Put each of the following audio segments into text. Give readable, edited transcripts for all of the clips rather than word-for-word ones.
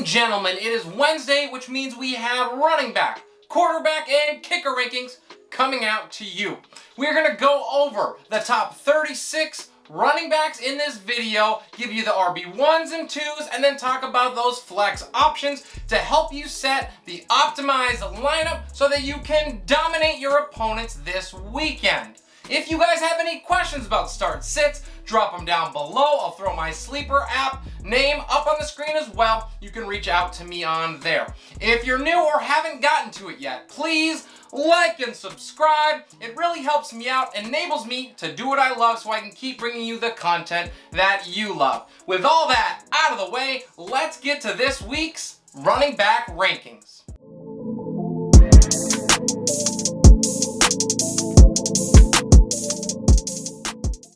gentlemen, it is Wednesday, which means we have running back, quarterback, and kicker rankings coming out to you. We're going to go over the top 36 running backs in this video, give you the RB1s and 2s, and then talk about those flex options to help you set the optimized lineup so that you can dominate your opponents this weekend. If you guys have any questions about start sits, drop them down below. I'll throw my sleeper app name up on the screen as well. You can reach out to me on there. If you're new or haven't gotten to it yet, please like and subscribe. It really helps me out, enables me to do what I love so I can keep bringing you the content that you love. With all that out of the way, let's get to this week's running back rankings.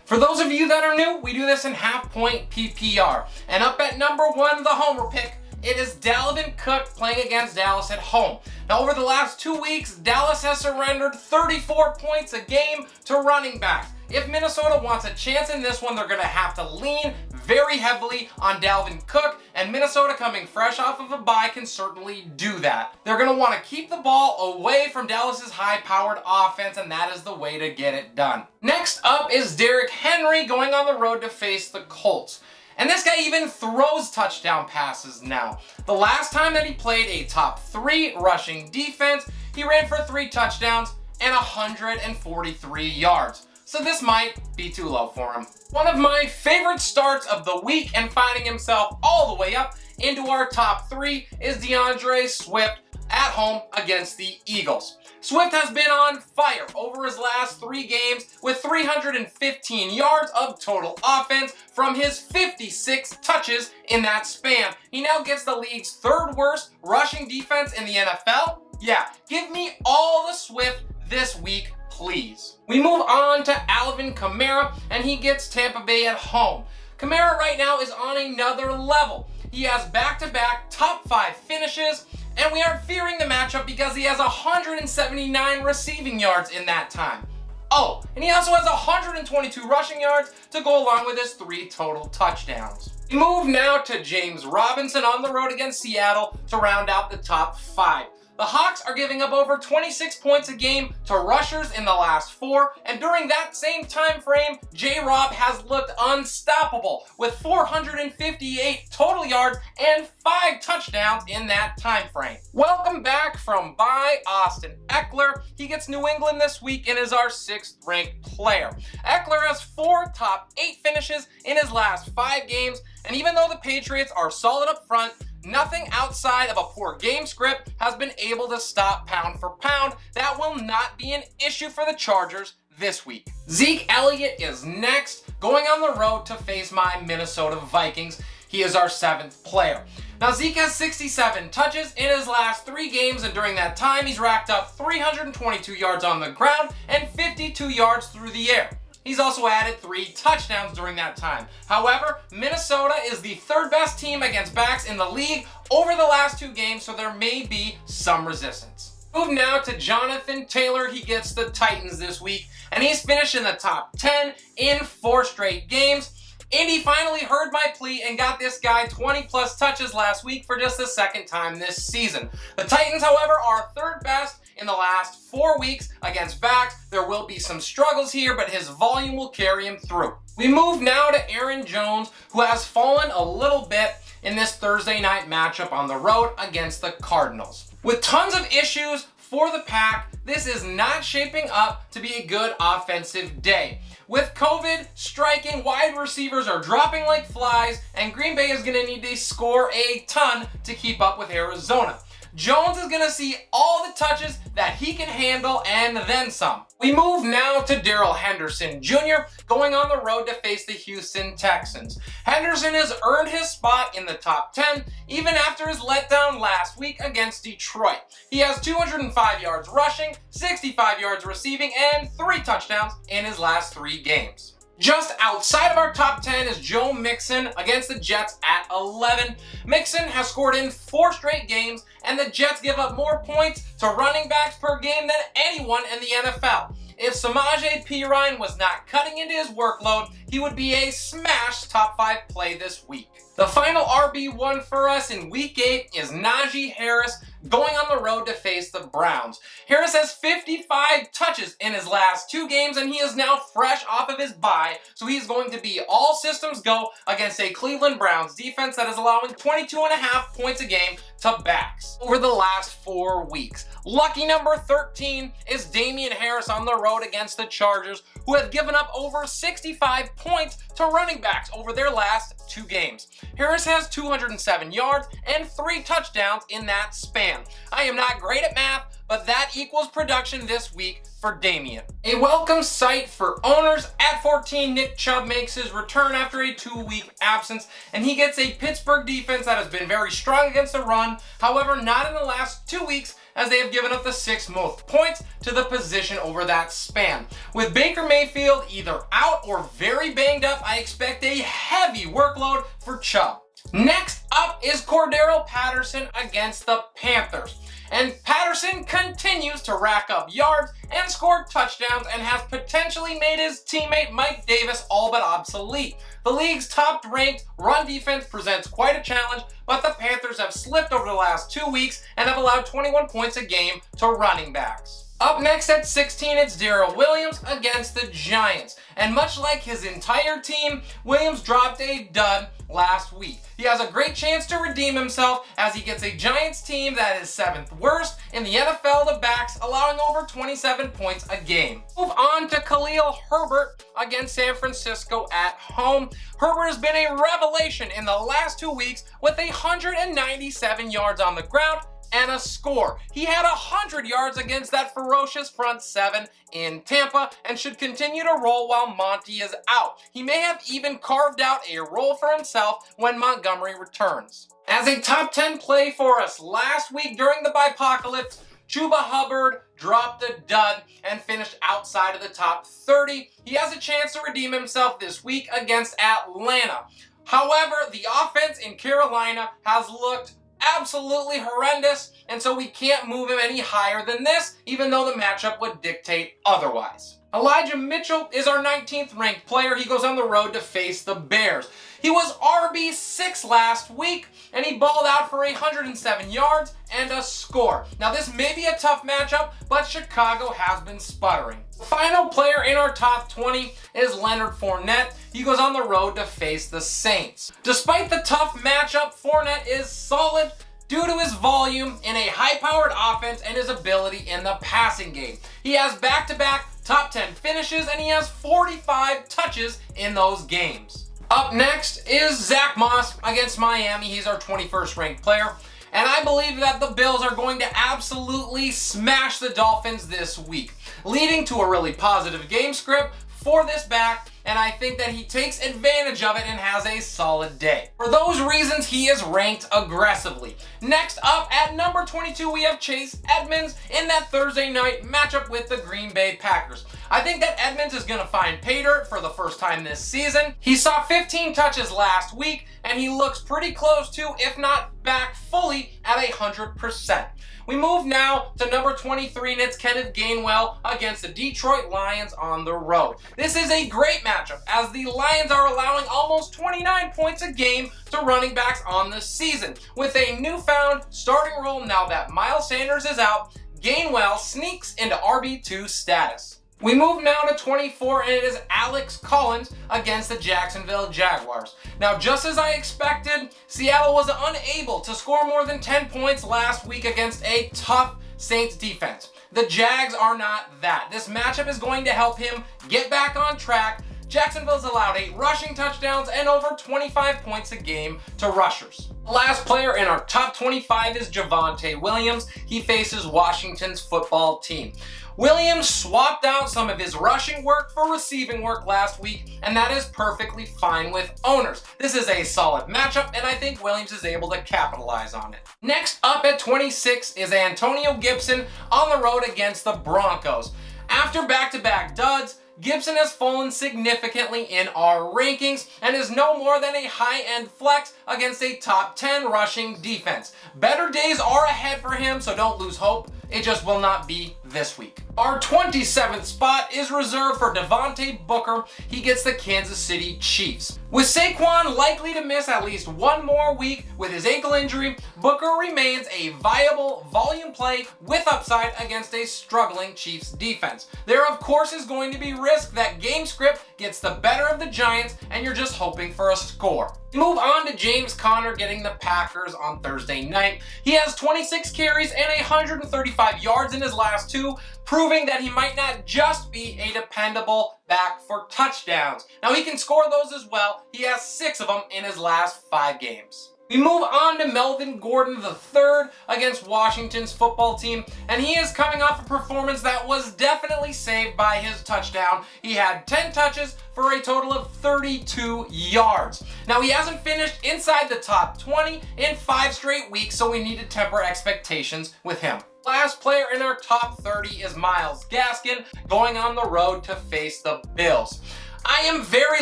For those of you that are new, we do this in half-point PPR. And up at number 1, the homer pick, it is Dalvin Cook playing against Dallas at home. Now, over the last 2 weeks, Dallas has surrendered 34 points a game to running backs. If Minnesota wants a chance in this one, they're going to have to lean very heavily on Dalvin Cook, and Minnesota, coming fresh off of a bye, can certainly do that. They're going to want to keep the ball away from Dallas's high-powered offense, and that is the way to get it done. Next up is Derrick Henry going on the road to face the Colts. And this guy even throws touchdown passes now. The last time that he played a top 3 rushing defense, he ran for 3 touchdowns and 143 yards. So this might be too low for him. One of my favorite starts of the week and finding himself all the way up into our top 3 is DeAndre Swift at home against the Eagles. Swift has been on fire over his last 3 games with 315 yards of total offense from his 56 touches in that span. He now gets the league's 3rd worst rushing defense in the NFL. Yeah, give me all the Swift this week, please. We move on to Alvin Kamara, and he gets Tampa Bay at home. Kamara right now is on another level. He has back-to-back top 5 finishes, and we aren't fearing the matchup because he has 179 receiving yards in that time. Oh, and he also has 122 rushing yards to go along with his 3 total touchdowns. We move now to James Robinson on the road against Seattle to round out the top 5. The Hawks are giving up over 26 points a game to rushers in the last 4, and during that same time frame, J-Rob has looked unstoppable with 458 total yards and 5 touchdowns in that time frame. Welcome back from bye, Austin Eckler. He gets New England this week and is our 6th ranked player. Eckler has 4 top 8 finishes in his last 5 games, and even though the Patriots are solid up front, nothing outside of a poor game script has been able to stop pound for pound. That will not be an issue for the Chargers this week. Zeke Elliott is next, going on the road to face my Minnesota Vikings. He is our 7th player. Now, Zeke has 67 touches in his last 3 games, and during that time, he's racked up 322 yards on the ground and 52 yards through the air. He's also added 3 touchdowns during that time. However, Minnesota is the 3rd best team against backs in the league over the last 2 games, so there may be some resistance. Move now to Jonathan Taylor. He gets the Titans this week, and he's finished in the top 10 in 4 straight games. Indy finally heard my plea and got this guy 20 plus touches last week for just the 2nd time this season. The Titans, however, are 3rd best in the last 4 weeks against backs. There will be some struggles here, but his volume will carry him through. We move now to Aaron Jones, who has fallen a little bit in this Thursday night matchup on the road against the Cardinals. With tons of issues for the Pack, this is not shaping up to be a good offensive day. With COVID striking, wide receivers are dropping like flies, and Green Bay is going to need to score a ton to keep up with Arizona. Jones is going to see all the touches that he can handle and then some. We move now to Darrell Henderson Jr. going on the road to face the Houston Texans. Henderson has earned his spot in the top 10 even after his letdown last week against Detroit. He has 205 yards rushing, 65 yards receiving, and 3 touchdowns in his last 3 games. Just outside of our top 10 is Joe Mixon against the Jets at 11. Mixon has scored in 4 straight games, and the Jets give up more points to running backs per game than anyone in the NFL. If Samaje Perine was not cutting into his workload, he would be a smash top 5 play this week. The final RB1 for us in Week 8 is Najee Harris going on the road to face the Browns. Harris has 55 touches in his last 2 games, and he is now fresh off of his bye, so he's going to be all systems go against a Cleveland Browns defense that is allowing 22.5 points a game to backs over the last 4 weeks. Lucky number 13 is Damian Harris on the road against the Chargers, who have given up over 65 points to running backs over their last 2 games. Harris has 207 yards and 3 touchdowns in that span. I am not great at math, but that equals production this week for Damian. A welcome sight for owners. At 14, Nick Chubb makes his return after a 2-week absence, and he gets a Pittsburgh defense that has been very strong against the run, however not in the last 2 weeks, as they have given up the 6th most points to the position over that span. With Baker Mayfield either out or very banged up, I expect a heavy workload for Chubb. Next up is Cordarrelle Patterson against the Panthers. And Patterson continues to rack up yards and score touchdowns and has potentially made his teammate Mike Davis all but obsolete. The league's top-ranked run defense presents quite a challenge, but the Panthers have slipped over the last 2 weeks and have allowed 21 points a game to running backs. Up next at 16, it's Darrell Williams against the Giants. And much like his entire team, Williams dropped a dud last week. He has a great chance to redeem himself as he gets a Giants team that is 7th worst in the NFL to backs, allowing over 27 points a game. Move on to Khalil Herbert against San Francisco at home. Herbert has been a revelation in the last 2 weeks with 197 yards on the ground and a score. He had 100 yards against that ferocious front 7 in Tampa and should continue to roll while Monty is out. He may have even carved out a role for himself when Montgomery returns. As a top 10 play for us last week during the Bipocalypse, Chuba Hubbard dropped a dud and finished outside of the top 30. He has a chance to redeem himself this week against Atlanta. However, the offense in Carolina has looked absolutely horrendous, and so we can't move him any higher than this, even though the matchup would dictate otherwise. Elijah Mitchell is our 19th ranked player. He goes on the road to face the Bears. He was RB6 last week, and he balled out for 107 yards and a score. Now this may be a tough matchup, but Chicago has been sputtering. The final player in our top 20 is Leonard Fournette. He goes on the road to face the Saints. Despite the tough matchup, Fournette is solid due to his volume in a high-powered offense and his ability in the passing game. He has back-to-back top 10 finishes, and he has 45 touches in those games. Up next is Zach Moss against Miami. He's our 21st ranked player. And I believe that the Bills are going to absolutely smash the Dolphins this week, leading to a really positive game script for this back, and I think that he takes advantage of it and has a solid day. For those reasons, he is ranked aggressively. Next up at number 22, we have Chase Edmonds in that Thursday night matchup with the Green Bay Packers. I think that Edmonds is going to find pay dirt for the first time this season. He saw 15 touches last week, and he looks pretty close to, if not back fully, at 100%. We move now to number 23, and it's Kenneth Gainwell against the Detroit Lions on the road. This is a great matchup, as the Lions are allowing almost 29 points a game to running backs on the season. With a newfound starting role now that Miles Sanders is out, Gainwell sneaks into RB2 status. We move now to 24, and it is Alex Collins against the Jacksonville Jaguars. Now, just as I expected, Seattle was unable to score more than 10 points last week against a tough Saints defense. The Jags are not that. This matchup is going to help him get back on track. Jacksonville's allowed 8 rushing touchdowns and over 25 points a game to rushers. The last player in our top 25 is Javonte Williams. He faces Washington's football team. Williams swapped out some of his rushing work for receiving work last week, and that is perfectly fine with owners. This is a solid matchup, and I think Williams is able to capitalize on it. Next up at 26 is Antonio Gibson on the road against the Broncos. After back-to-back duds, Gibson has fallen significantly in our rankings and is no more than a high-end flex against a top 10 rushing defense. Better days are ahead for him, so don't lose hope. It just will not be this week. Our 27th spot is reserved for Devontae Booker. He gets the Kansas City Chiefs. With Saquon likely to miss at least one more week with his ankle injury, Booker remains a viable volume play with upside against a struggling Chiefs defense. There, of course, is going to be risk that game script gets the better of the Giants and you're just hoping for a score. Move on to James Conner getting the Packers on Thursday night. He has 26 carries and 135 yards in his last two, proving that he might not just be a dependable back for touchdowns. Now he can score those as well. He has 6 of them in his last 5 games. We move on to Melvin Gordon III against Washington's football team, and he is coming off a performance that was definitely saved by his touchdown. He had 10 touches for a total of 32 yards. Now he hasn't finished inside the top 20 in 5 straight weeks, so we need to temper expectations with him. Last player in our top 30 is Myles Gaskin going on the road to face the Bills. I am very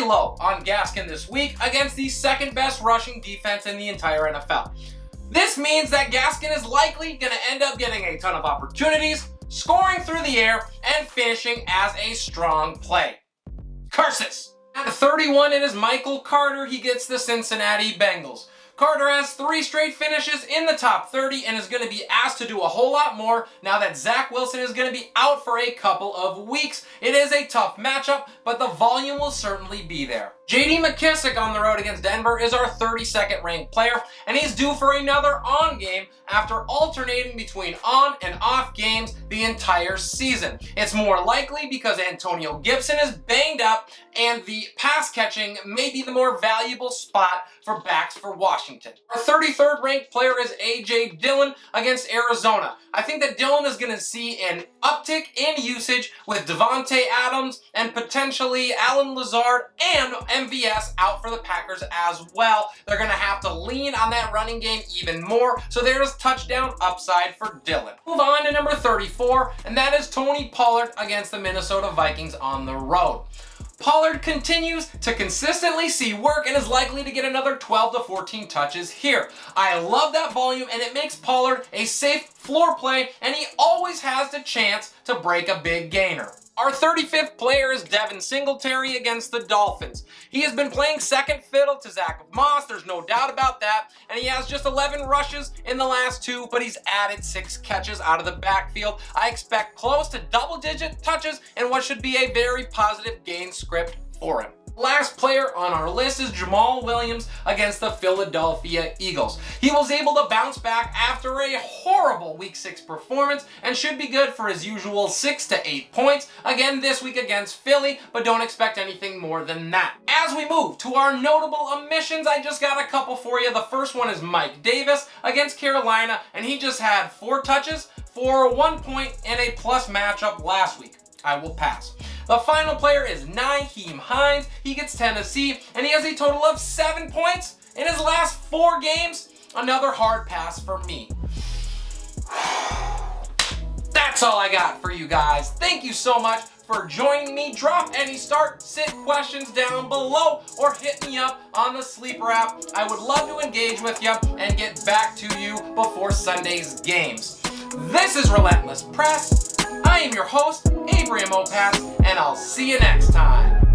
low on Gaskin this week against the second best rushing defense in the entire NFL. This means that Gaskin is likely going to end up getting a ton of opportunities, scoring through the air, and finishing as a strong play. Curses! At 31, it is Michael Carter. He gets the Cincinnati Bengals. Carter has 3 straight finishes in the top 30 and is going to be asked to do a whole lot more now that Zach Wilson is going to be out for a couple of weeks. It is a tough matchup, but the volume will certainly be there. J.D. McKissic on the road against Denver is our 32nd ranked player, and he's due for another on game after alternating between on and off games the entire season. It's more likely because Antonio Gibson is banged up and the pass catching may be the more valuable spot for backs for Washington. Our 33rd ranked player is A.J. Dillon against Arizona. I think that Dillon is going to see an uptick in usage with Devontae Adams and potentially Allen Lazard and MVS out for the Packers as well. They're going to have to lean on that running game even more, so there's touchdown upside for Dillon. Move on to number 34, and that is Tony Pollard against the Minnesota Vikings on the road. Pollard continues to consistently see work and is likely to get another 12 to 14 touches here. I love that volume, and it makes Pollard a safe floor play, and he always has the chance to break a big gainer. Our 35th player is Devin Singletary against the Dolphins. He has been playing second fiddle to Zach Moss, there's no doubt about that, and he has just 11 rushes in the last 2, but he's added 6 catches out of the backfield. I expect close to double-digit touches in what should be a very positive game script for him. Last player on our list is Jamal Williams against the Philadelphia Eagles. He was able to bounce back after a horrible Week 6 performance and should be good for his usual 6 to 8 points again this week against Philly, but don't expect anything more than that. As we move to our notable omissions, I just got a couple for you. The first one is Mike Davis against Carolina, and he just had 4 touches for 1 point in a plus matchup last week. I will pass. The final player is Nyheim Hines. He gets Tennessee, and he has a total of 7 points in his last 4 games. Another hard pass for me. That's all I got for you guys. Thank you so much for joining me. Drop any start, sit questions down below or hit me up on the Sleeper app. I would love to engage with you and get back to you before Sunday's games. This is Relentless Press. I am your host, Abraham Opas, and I'll see you next time.